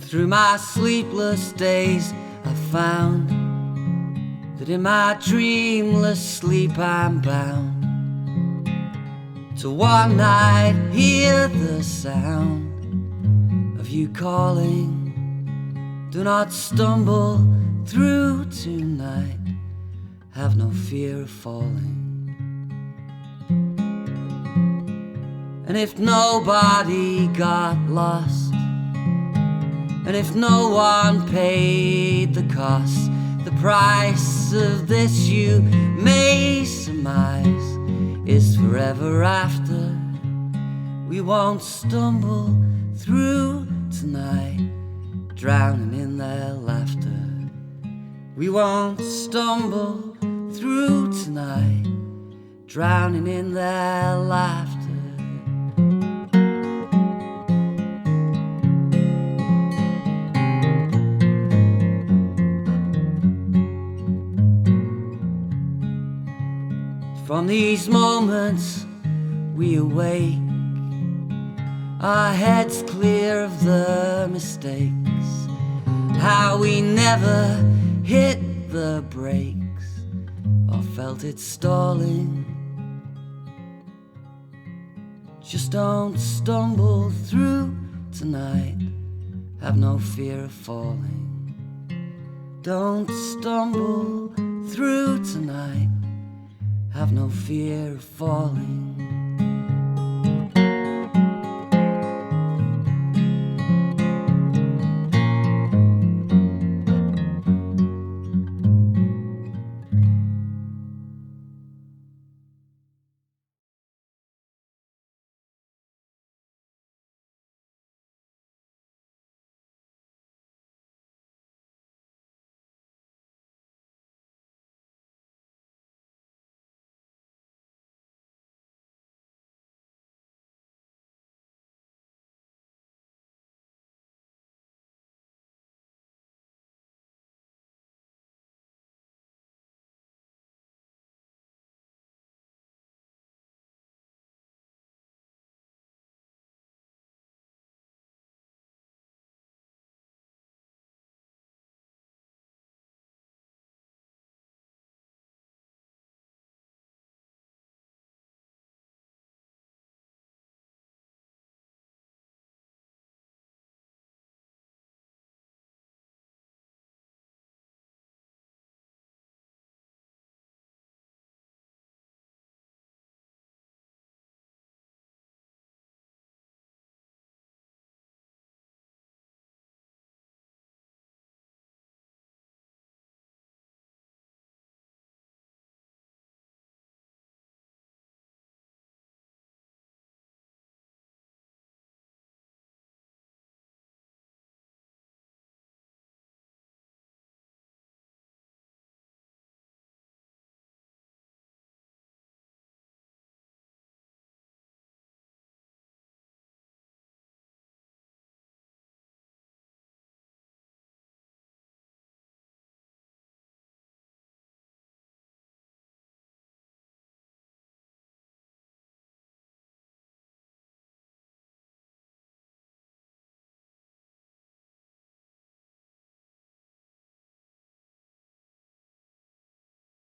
Through my sleepless days I found that in my dreamless sleep I'm bound to one night hear the sound of you calling. Do not stumble through tonight, have no fear of falling. And if nobody got lost, and if no one paid the cost, the price of this you may surmise is forever after. We won't stumble through tonight, drowning in their laughter. We won't stumble through tonight, drowning in their laughter. From these moments we awake, our heads clear of the mistakes, how we never hit the brakes or felt it stalling. Just don't stumble through tonight, have no fear of falling. Don't stumble through tonight, have no fear of falling.